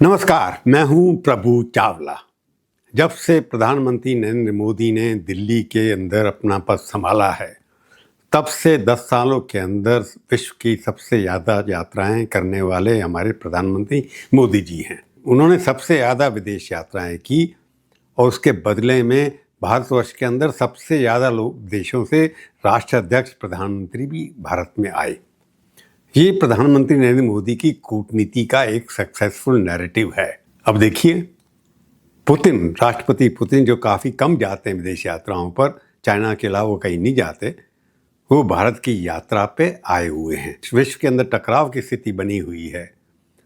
नमस्कार, मैं हूं प्रभु चावला। जब से प्रधानमंत्री नरेंद्र मोदी ने दिल्ली के अंदर अपना पद संभाला है, तब से 10 सालों के अंदर विश्व की सबसे ज़्यादा यात्राएं करने वाले हमारे प्रधानमंत्री मोदी जी हैं। उन्होंने सबसे ज़्यादा विदेश यात्राएं की और उसके बदले में भारतवर्ष के अंदर सबसे ज़्यादा देशों से राष्ट्राध्यक्ष प्रधानमंत्री भी भारत में आए। ये प्रधानमंत्री नरेंद्र मोदी की कूटनीति का एक सक्सेसफुल नैरेटिव है। अब देखिए, राष्ट्रपति पुतिन जो काफ़ी कम जाते हैं विदेश यात्राओं पर, चाइना के अलावा वो कहीं नहीं जाते, वो भारत की यात्रा पे आए हुए हैं। विश्व के अंदर टकराव की स्थिति बनी हुई है।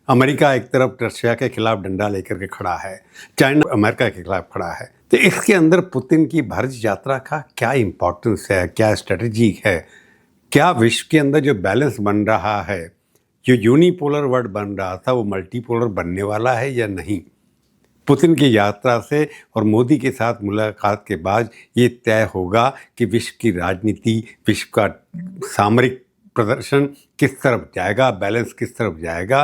अमेरिका एक तरफ रशिया के खिलाफ डंडा लेकर के खड़ा है, चाइना अमेरिका के खिलाफ खड़ा है। तो इसके अंदर पुतिन की भारत यात्रा का क्या इम्पोर्टेंस है, क्या स्ट्रेटजी है, क्या विश्व के अंदर जो बैलेंस बन रहा है, जो यूनिपोलर वर्ल्ड बन रहा था वो मल्टीपोलर बनने वाला है या नहीं। पुतिन की यात्रा से और मोदी के साथ मुलाकात के बाद ये तय होगा कि विश्व की राजनीति, विश्व का सामरिक प्रदर्शन किस तरफ जाएगा, बैलेंस किस तरफ जाएगा,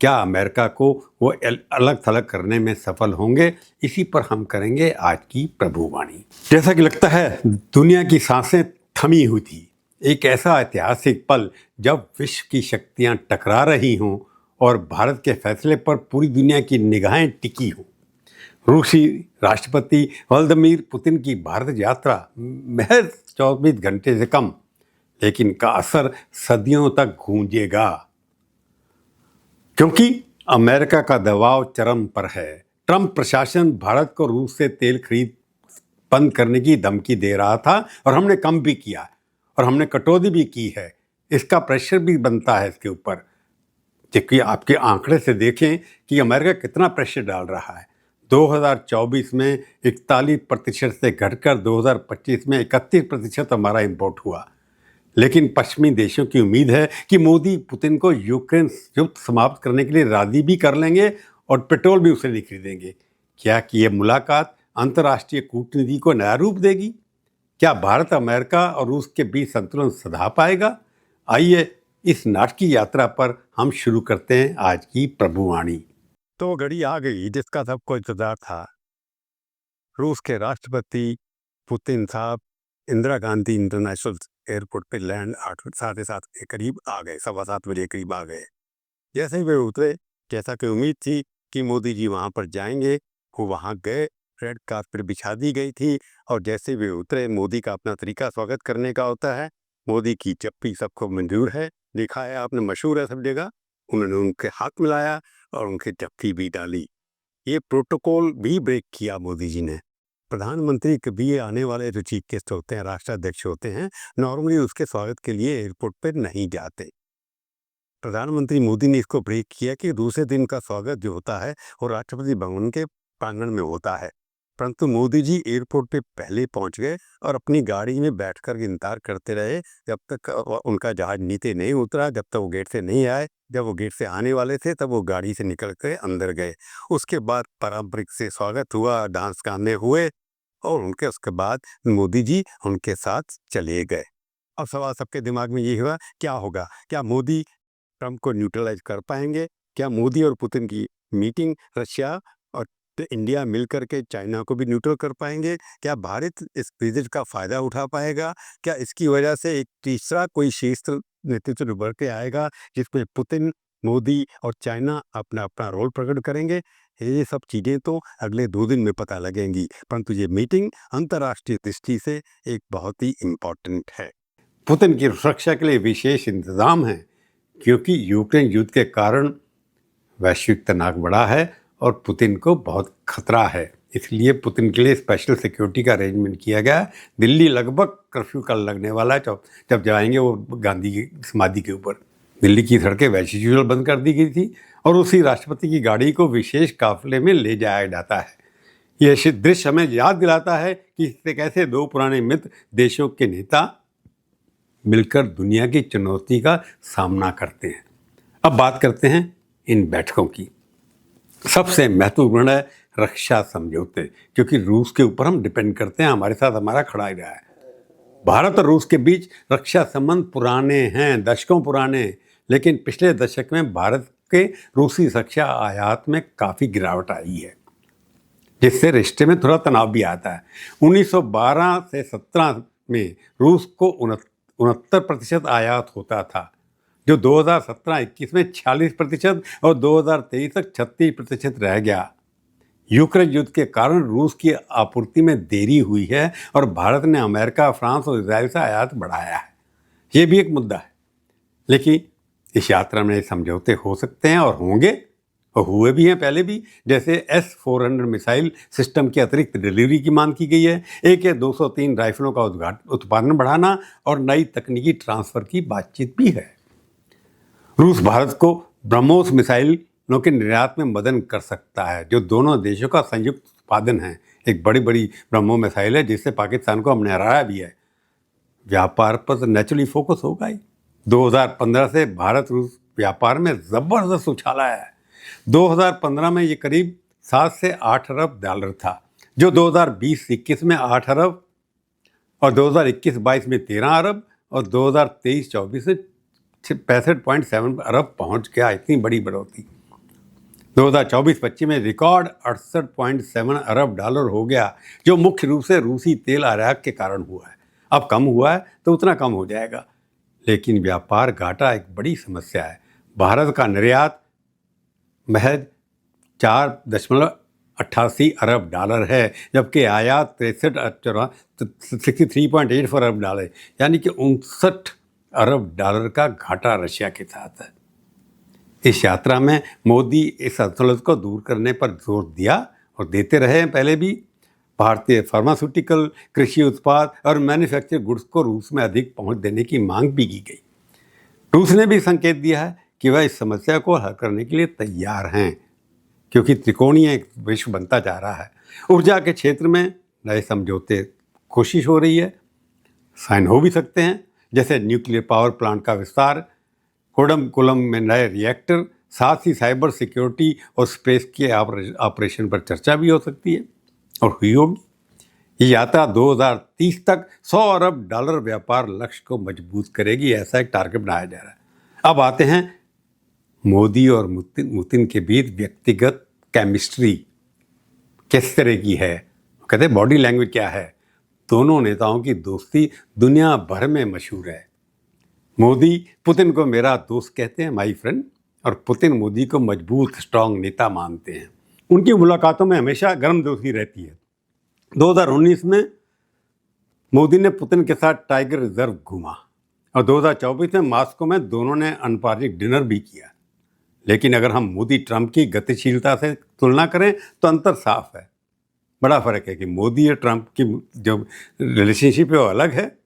क्या अमेरिका को वो अलग थलग करने में सफल होंगे। इसी पर हम करेंगे आज की प्रभुवाणी। जैसा कि लगता है दुनिया की सांसें थमी हुई थी, एक ऐसा ऐतिहासिक पल जब विश्व की शक्तियां टकरा रही हों और भारत के फैसले पर पूरी दुनिया की निगाहें टिकी हों। रूसी राष्ट्रपति व्लादिमीर पुतिन की भारत यात्रा महज 24 घंटे से कम, लेकिन का असर सदियों तक गूंजेगा, क्योंकि अमेरिका का दबाव चरम पर है। ट्रंप प्रशासन भारत को रूस से तेल खरीद बंद करने की धमकी दे रहा था और हमने कम भी किया और हमने कटौती भी की है। इसका प्रेशर भी बनता है इसके ऊपर, जबकि आपके आंकड़े से देखें कि अमेरिका कितना प्रेशर डाल रहा है। 2024 में 41% से घटकर 2025 में 31% हमारा इंपोर्ट हुआ। लेकिन पश्चिमी देशों की उम्मीद है कि मोदी पुतिन को यूक्रेन युद्ध समाप्त करने के लिए राजी भी कर लेंगे और पेट्रोल भी उसे नहीं खरीदेंगे। क्या कि यह मुलाकात अंतर्राष्ट्रीय कूटनीति को नया रूप देगी? क्या भारत, अमेरिका और रूस के बीच संतुलन सधा पाएगा? आइए इस नाटकीय यात्रा पर हम शुरू करते हैं आज की प्रभुवाणी। तो घड़ी आ गई जिसका सबको इंतजार था। रूस के राष्ट्रपति पुतिन साहब इंदिरा गांधी इंटरनेशनल एयरपोर्ट पे लैंड 7:30 के करीब आ गए, 7:15 बजे करीब आ गए। जैसे ही वे उतरे, जैसा कि उम्मीद थी कि मोदी जी वहाँ पर जाएंगे, वो वहाँ गए। रेड कार्पेट बिछा दी गई थी और जैसे वे उतरे, मोदी का अपना तरीका स्वागत करने का होता है। मोदी की चप्पी सबको मंजूर है, देखा है आपने, मशहूर है सब जगह। उन्होंने उनके हाथ मिलाया और उनकी चप्पी भी डाली। ये प्रोटोकॉल भी ब्रेक किया मोदी जी ने। प्रधानमंत्री कभी आने वाले जो चीफ गेस्ट होते हैं, राष्ट्राध्यक्ष होते हैं, नॉर्मली उसके स्वागत के लिए एयरपोर्ट पर नहीं जाते। प्रधानमंत्री मोदी ने इसको ब्रेक किया कि दूसरे दिन का स्वागत जो होता है वो राष्ट्रपति भवन के प्रांगण में होता है। परंतु मोदी जी एयरपोर्ट पे पहले पहुंच गए और अपनी गाड़ी में बैठकर इंतजार करते रहे जब तक उनका जहाज नीचे नहीं उतरा, जब तक वो गेट से नहीं आए। जब वो गेट से आने वाले थे तब वो गाड़ी से निकल कर अंदर गए। उसके बाद पारंपरिक से स्वागत हुआ, डांस गाने हुए और उसके बाद मोदी जी उनके साथ चले गए। अब सवाल सबके दिमाग में ये हुआ, क्या होगा? क्या मोदी ट्रंप को न्यूट्रलाइज कर पाएंगे? क्या मोदी और पुतिन की मीटिंग रशिया और इंडिया मिलकर के चाइना को भी न्यूट्रल कर पाएंगे? क्या भारत इस विजिट का फायदा उठा पाएगा? क्या इसकी वजह से एक तीसरा कोई शीर्ष नेतृत्व उभर के आएगा जिसमें पुतिन, मोदी और चाइना अपना अपना रोल प्रकट करेंगे? ये सब चीज़ें तो अगले 2 दिन में पता लगेंगी, परंतु ये मीटिंग अंतर्राष्ट्रीय दृष्टि से एक बहुत ही इम्पोर्टेंट है। पुतिन की सुरक्षा के लिए विशेष इंतजाम है, क्योंकि यूक्रेन युद्ध के कारण वैश्विक तनाव बढ़ा है और पुतिन को बहुत खतरा है। इसलिए पुतिन के लिए स्पेशल सिक्योरिटी का अरेंजमेंट किया गया है। दिल्ली लगभग कर्फ्यू कल लगने वाला है, जब जाएंगे वो गांधी की समाधि के ऊपर। दिल्ली की सड़कें वैसे यूजुअल बंद कर दी गई थी और उसी राष्ट्रपति की गाड़ी को विशेष काफिले में ले जाया जाता है। यह दृश्य हमें याद दिलाता है कि कैसे 2 पुराने मित्र देशों के नेता मिलकर दुनिया की चुनौती का सामना करते हैं। अब बात करते हैं इन बैठकों की। सबसे महत्वपूर्ण है रक्षा समझौते, क्योंकि रूस के ऊपर हम डिपेंड करते हैं, हमारे साथ हमारा खड़ा ही रहा है। भारत और रूस के बीच रक्षा संबंध पुराने हैं, दशकों पुराने, लेकिन पिछले दशक में भारत के रूसी रक्षा आयात में काफ़ी गिरावट आई है, जिससे रिश्ते में थोड़ा तनाव भी आता है। 1912 से 17 में रूस को 69% आयात होता था, जो 2017-21 में 46% और 2023 तक 36% रह गया। यूक्रेन युद्ध के कारण रूस की आपूर्ति में देरी हुई है और भारत ने अमेरिका, फ्रांस और इजराइल से आयात बढ़ाया है। ये भी एक मुद्दा है, लेकिन इस यात्रा में समझौते हो सकते हैं और होंगे और हुए भी हैं पहले भी, जैसे S-400 मिसाइल सिस्टम की अतिरिक्त डिलीवरी की मांग की गई है, AK-203 राइफलों का उत्पादन बढ़ाना और नई तकनीकी ट्रांसफर की बातचीत भी है। रूस भारत को ब्रह्मोस मिसाइलों के निर्यात में मदद कर सकता है, जो दोनों देशों का संयुक्त उत्पादन है। एक बड़ी ब्रह्मोस मिसाइल है जिससे पाकिस्तान को हमने हराया भी है। व्यापार पर तो नेचुरली फोकस होगा ही। 2015 से भारत रूस व्यापार में ज़बरदस्त उछाल आया है। 2015 में ये करीब 7 से 8 अरब डॉलर था, जो 2020-21 में 8 अरब और 2021-22 में 13 अरब और 2023-24 में 65.7 अरब पहुंच गया। इतनी बड़ी बढ़ोतरी 2024-25 में रिकॉर्ड 68.7 अरब डॉलर हो गया, जो मुख्य रूप से रूसी तेल आयात के कारण हुआ है। अब कम हुआ है तो उतना कम हो जाएगा, लेकिन व्यापार घाटा एक बड़ी समस्या है। भारत का निर्यात महज 4.88 अरब डॉलर है, जबकि आयात 63.84 अरब डॉलर, यानी कि 59 अरब डॉलर का घाटा रशिया के साथ है। इस यात्रा में मोदी इस असंतुलन को दूर करने पर जोर दिया और देते रहे हैं पहले भी। भारतीय फार्मास्यूटिकल, कृषि उत्पाद और मैन्युफैक्चर गुड्स को रूस में अधिक पहुंच देने की मांग भी की गई। रूस ने भी संकेत दिया है कि वह इस समस्या को हल करने के लिए तैयार हैं, क्योंकि त्रिकोणीय एक विश्व बनता जा रहा है। ऊर्जा के क्षेत्र में नए समझौते कोशिश हो रही है, साइन हो भी सकते हैं, जैसे न्यूक्लियर पावर प्लांट का विस्तार, कोडमकुलम में नए रिएक्टर, साथ ही साइबर सिक्योरिटी और स्पेस के ऑपरेशन पर चर्चा भी हो सकती है और हुई होगी। ये यात्रा 2030 तक 100 अरब डॉलर व्यापार लक्ष्य को मजबूत करेगी, ऐसा एक टारगेट बनाया जा रहा है। अब आते हैं मोदी और पुतिन के बीच व्यक्तिगत केमिस्ट्री किस तरह की है, कहते हैं बॉडी लैंग्वेज क्या है। दोनों नेताओं की दोस्ती दुनिया भर में मशहूर है। मोदी पुतिन को मेरा दोस्त कहते हैं, माई फ्रेंड, और पुतिन मोदी को मजबूत स्ट्रांग नेता मानते हैं। उनकी मुलाकातों में हमेशा गर्म दोस्ती रहती है। 2019 में मोदी ने पुतिन के साथ टाइगर रिजर्व घूमा और 2024 में मॉस्को में दोनों ने अनौपचारिक डिनर भी किया। लेकिन अगर हम मोदी ट्रंप की गतिशीलता से तुलना करें तो अंतर साफ है। बड़ा फर्क है कि मोदी और ट्रंप की जो रिलेशनशिप है वो अलग है,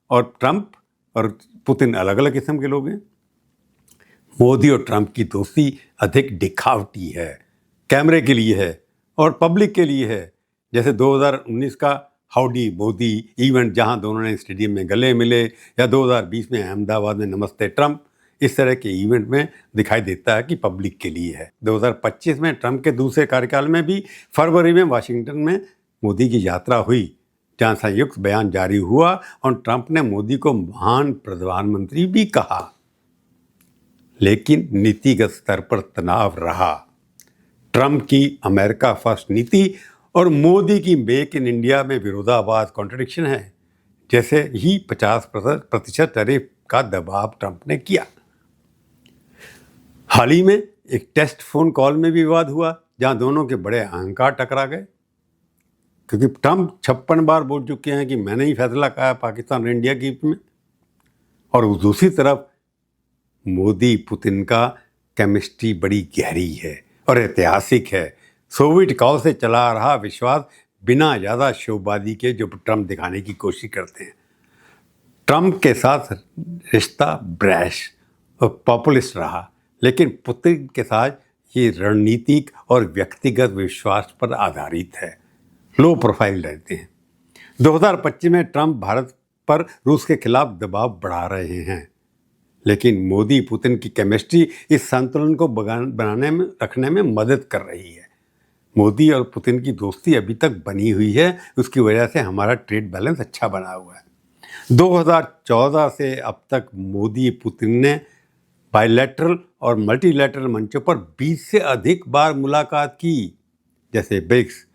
और ट्रंप और पुतिन अलग अलग किस्म के लोग हैं। मोदी और ट्रंप की दोस्ती अधिक दिखावटी है, कैमरे के लिए है और पब्लिक के लिए है। जैसे 2019 का हाउडी मोदी इवेंट, जहां दोनों ने स्टेडियम में गले मिले, या 2020 में अहमदाबाद में नमस्ते ट्रंप, इस तरह के इवेंट में दिखाई देता है कि पब्लिक के लिए है। 2025 में ट्रंप के दूसरे कार्यकाल में भी फरवरी में वाशिंगटन में मोदी की यात्रा हुई, जहां संयुक्त बयान जारी हुआ और ट्रंप ने मोदी को महान प्रधानमंत्री भी कहा। लेकिन नीतिगत स्तर पर तनाव रहा। ट्रंप की अमेरिका फर्स्ट नीति और मोदी की मेक इन इंडिया में विरोधाभास, कॉन्ट्रडिक्शन है। जैसे ही 50% टैरिफ का दबाव ट्रंप ने किया। हाल ही में एक टेस्ट फोन कॉल में भी विवाद हुआ, जहां दोनों के बड़े अहंकार टकरा गए, क्योंकि ट्रंप 56 बार बोल चुके हैं कि मैंने ही फैसला कहा पाकिस्तान और इंडिया के हित में, और दूसरी तरफ मोदी पुतिन का केमिस्ट्री बड़ी गहरी है और ऐतिहासिक है। सोवियत काल से चला आ रहा विश्वास बिना ज़्यादा शोबादी के जो ट्रंप दिखाने की कोशिश करते हैं। ट्रंप के साथ रिश्ता ब्रैश और पॉपुलिस्ट रहा, लेकिन पुतिन के साथ ये रणनीतिक और व्यक्तिगत विश्वास पर आधारित है। लो प्रोफाइल रहते हैं। 2025 में ट्रंप भारत पर रूस के खिलाफ दबाव बढ़ा रहे हैं, लेकिन मोदी पुतिन की केमिस्ट्री इस संतुलन को बनाने में रखने में मदद कर रही है। मोदी और पुतिन की दोस्ती अभी तक बनी हुई है, उसकी वजह से हमारा ट्रेड बैलेंस अच्छा बना हुआ है। 2014 से अब तक मोदी पुतिन ने बायलैटरल और मल्टीलैटरल मंचों पर 20 से अधिक बार मुलाकात की, जैसे ब्रिक्स,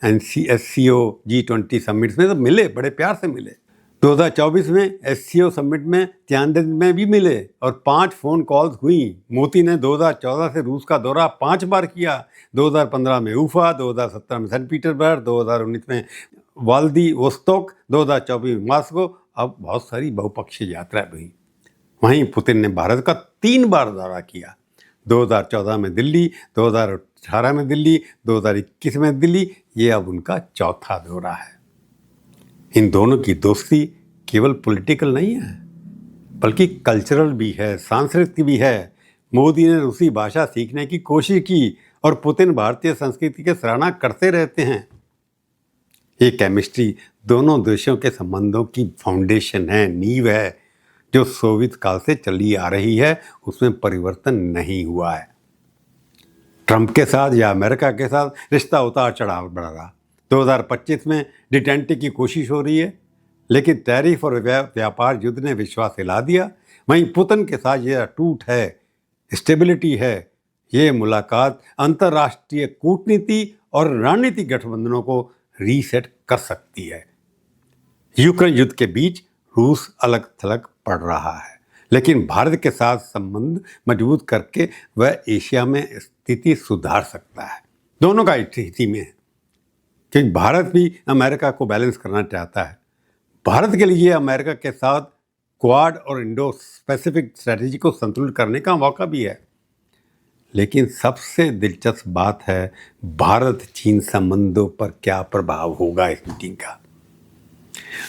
SCO, G20 समिट्स में तो मिले, बड़े प्यार से मिले। 2024 में SCO समिट में तियानजिन में भी मिले और 5 फोन कॉल्स हुई। मोदी ने 2014 से रूस का दौरा 5 बार किया, 2015 में उफा, 2017 में सेंट पीटर्सबर्ग, 2019 में व्लादिवोस्तोक, 2024 में मॉस्को। अब बहुत सारी बहुपक्षीय यात्राएं हुई। वहीं पुतिन ने भारत का 3 बार दौरा किया, 2014 में दिल्ली, 2018 में दिल्ली, 2021 में दिल्ली। ये अब उनका चौथा दौरा है। इन दोनों की दोस्ती केवल पॉलिटिकल नहीं है, बल्कि कल्चरल भी है, सांस्कृतिक भी है। मोदी ने रूसी भाषा सीखने की कोशिश की और पुतिन भारतीय संस्कृति की सराहना करते रहते हैं। ये केमिस्ट्री दोनों देशों के संबंधों की फाउंडेशन है, नींव है, जो सोवियत काल से चली आ रही है, उसमें परिवर्तन नहीं हुआ है। ट्रंप के साथ या अमेरिका के साथ रिश्ता उतार चढ़ाव बढ़ रहा। 2025 में डिटेंटी की कोशिश हो रही है, लेकिन टैरिफ और व्यापार युद्ध ने विश्वास हिला दिया। वहीं पुतिन के साथ ये अटूट है, स्टेबिलिटी है। ये मुलाकात अंतर्राष्ट्रीय कूटनीति और रणनीतिक गठबंधनों को रीसेट कर सकती है। यूक्रेन युद्ध के बीच रूस अलग थलग पड़ रहा है, लेकिन भारत के साथ संबंध मजबूत करके वह एशिया में स्थिति सुधार सकता है। दोनों का स्थिति में है, क्योंकि भारत भी अमेरिका को बैलेंस करना चाहता है। भारत के लिए अमेरिका के साथ क्वाड और इंडो पैसिफिक स्ट्रैटेजी को संतुलित करने का मौका भी है। लेकिन सबसे दिलचस्प बात है भारत चीन संबंधों पर क्या प्रभाव होगा इस मीटिंग का।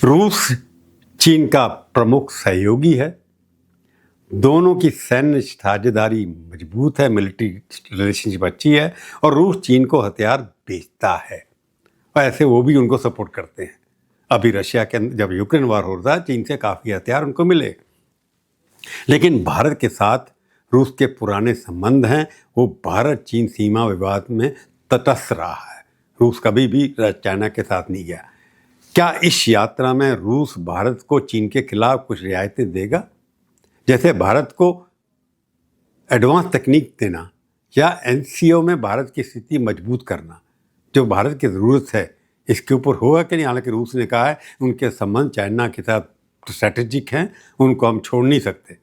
रूस चीन का प्रमुख सहयोगी है, दोनों की सैन्य साझेदारी मजबूत है, मिलिट्री रिलेशनशिप अच्छी है और रूस चीन को हथियार बेचता है और ऐसे वो भी उनको सपोर्ट करते हैं। अभी रशिया के जब यूक्रेन वार हो रहा था, चीन से काफ़ी हथियार उनको मिले। लेकिन भारत के साथ रूस के पुराने संबंध हैं, वो भारत चीन सीमा विवाद में तटस्थ रहा है। रूस कभी भी चाइना के साथ नहीं गया। क्या इस यात्रा में रूस भारत को चीन के खिलाफ कुछ रियायतें देगा, जैसे भारत को एडवांस तकनीक देना या NCO में भारत की स्थिति मजबूत करना, जो भारत की ज़रूरत है? इसके ऊपर होगा कि नहीं? हालांकि रूस ने कहा है उनके संबंध चाइना के साथ स्ट्रैटेजिक हैं, उनको हम छोड़ नहीं सकते।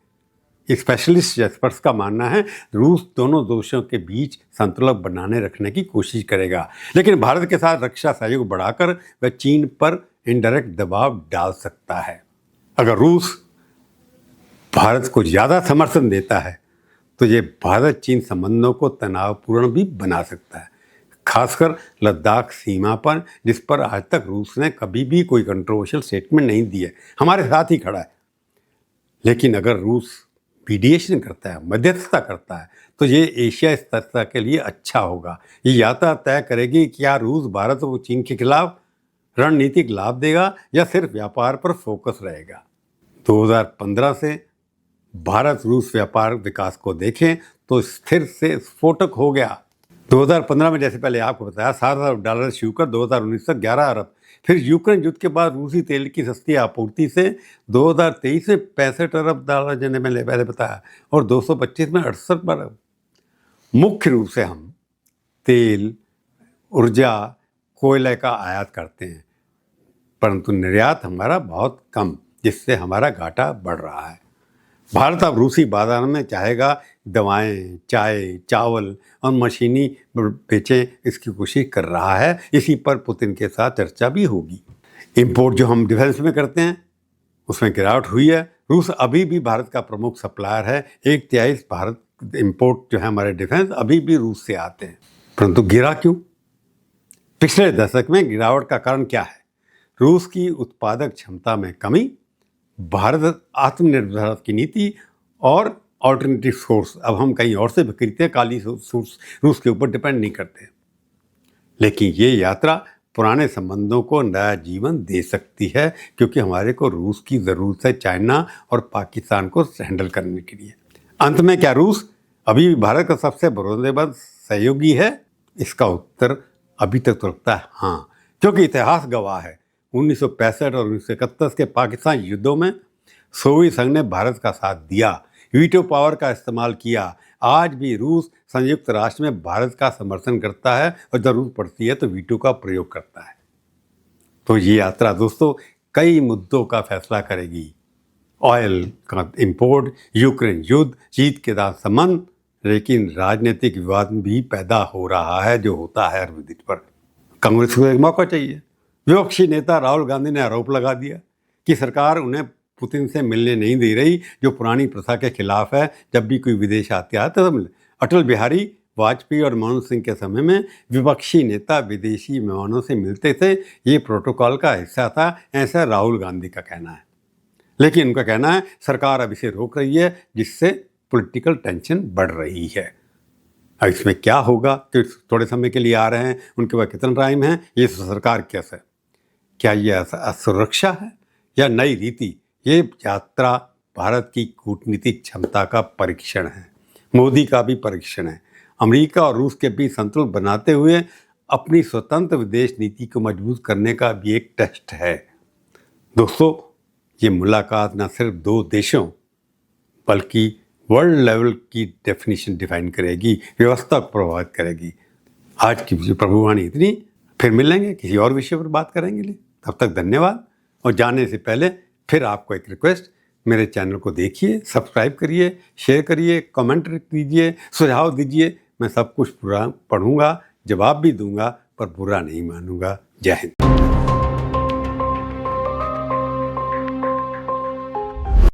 स्पेशलिस्ट एक्सपर्ट्स का मानना है रूस दोनों देशों के बीच संतुलन बनाने रखने की कोशिश करेगा, लेकिन भारत के साथ रक्षा सहयोग बढ़ाकर वह चीन पर इनडायरेक्ट दबाव डाल सकता है। अगर रूस भारत को ज़्यादा समर्थन देता है तो ये भारत चीन संबंधों को तनावपूर्ण भी बना सकता है, खासकर लद्दाख सीमा पर, जिस पर आज तक रूस ने कभी भी कोई कंट्रोवर्शियल स्टेटमेंट नहीं दी है, हमारे साथ ही खड़ा है। लेकिन अगर रूस मीडिएशन करता है, मध्यस्थता करता है, तो ये एशिया स्थिरता के लिए अच्छा होगा। ये यात्रा तय करेगी कि क्या रूस भारत और चीन के खिलाफ रणनीतिक लाभ देगा या सिर्फ व्यापार पर फोकस रहेगा। 2015 से भारत रूस व्यापार विकास को देखें तो स्थिर से स्फोटक हो गया। 2015 में, जैसे पहले आपको बताया, $7 अरब से होकर 2019 तक 11 अरब। फिर यूक्रेन युद्ध के बाद रूसी तेल की सस्ती आपूर्ति से 2023 में $65 अरब, जिन्हें मैंने पहले बताया, और 225 में 68 अरब। मुख्य रूप से हम तेल, ऊर्जा, कोयले का आयात करते हैं, परंतु निर्यात हमारा बहुत कम, जिससे हमारा घाटा बढ़ रहा है। भारत अब रूसी बाजार में चाहेगा दवाएं, चाय, चावल और मशीनी बेचें, इसकी कोशिश कर रहा है। इसी पर पुतिन के साथ चर्चा भी होगी। इंपोर्ट जो हम डिफेंस में करते हैं उसमें गिरावट हुई है। रूस अभी भी भारत का प्रमुख सप्लायर है। 1/3 भारत इंपोर्ट जो है हमारे डिफेंस अभी भी रूस से आते हैं, परंतु गिरा क्यों? पिछले दशक में गिरावट का कारण क्या है? रूस की उत्पादक क्षमता में कमी, भारत आत्मनिर्भर की नीति और ऑल्टरनेटिव सोर्स। अब हम कहीं और से भी खरीदते हैं, काली सोर्स रूस के ऊपर डिपेंड नहीं करते। लेकिन ये यात्रा पुराने संबंधों को नया जीवन दे सकती है, क्योंकि हमारे को रूस की ज़रूरत है चाइना और पाकिस्तान को हैंडल करने के लिए। अंत में, क्या रूस अभी भी भारत का सबसे भरोसेमंद सहयोगी है? इसका उत्तर अभी तक तो लगता है हाँ, क्योंकि इतिहास गवाह है 1965 और 1971 के पाकिस्तान युद्धों में सोवियत संघ ने भारत का साथ दिया, वीटो पावर का इस्तेमाल किया, आज भी रूस संयुक्त राष्ट्र में भारत का समर्थन करता है और जरूरत पड़ती है तो वीटो का प्रयोग करता है। तो ये यात्रा दोस्तों कई मुद्दों का फैसला करेगी। ऑयल का इंपोर्ट, यूक्रेन युद्ध, शीत के साथ संबंध, लेकिन राजनीतिक विवाद भी पैदा हो रहा है जो होता है हर विदित पर। कांग्रेस को एक मौका चाहिए। विपक्षी नेता राहुल गांधी ने आरोप लगा दिया कि सरकार उन्हें पुतिन से मिलने नहीं दे रही, जो पुरानी प्रथा के खिलाफ है। जब भी कोई विदेश आते आता तो मिले। अटल बिहारी वाजपेयी और मनमोहन सिंह के समय में विपक्षी नेता विदेशी मेहमानों से मिलते थे, ये प्रोटोकॉल का हिस्सा था, ऐसा राहुल गांधी का कहना है। लेकिन उनका कहना है सरकार अब इसे रोक रही है, जिससे पॉलिटिकल टेंशन बढ़ रही है। अब इसमें क्या होगा कि थोड़े समय के लिए आ रहे हैं, उनके पास कितना टाइम है, ये सरकार कैसे, क्या ये असुरक्षा है या नई रीति? ये यात्रा भारत की कूटनीतिक क्षमता का परीक्षण है, मोदी का भी परीक्षण है। अमेरिका और रूस के बीच संतुलन बनाते हुए अपनी स्वतंत्र विदेश नीति को मजबूत करने का भी एक टेस्ट है। दोस्तों, ये मुलाकात न सिर्फ दो देशों बल्कि वर्ल्ड लेवल की डेफिनेशन डिफाइन करेगी, व्यवस्था को प्रभावित करेगी। आज की प्रभुवाणी इतनी, फिर मिलेंगे किसी और विषय पर बात करेंगे। तब तक धन्यवाद। और जाने से पहले फिर आपको एक रिक्वेस्ट, मेरे चैनल को देखिए, सब्सक्राइब करिए, शेयर करिए, कमेंट दीजिए, सुझाव दीजिए। मैं सब कुछ पूरा पढ़ूंगा, जवाब भी दूंगा, पर बुरा नहीं मानूंगा। जय हिंद।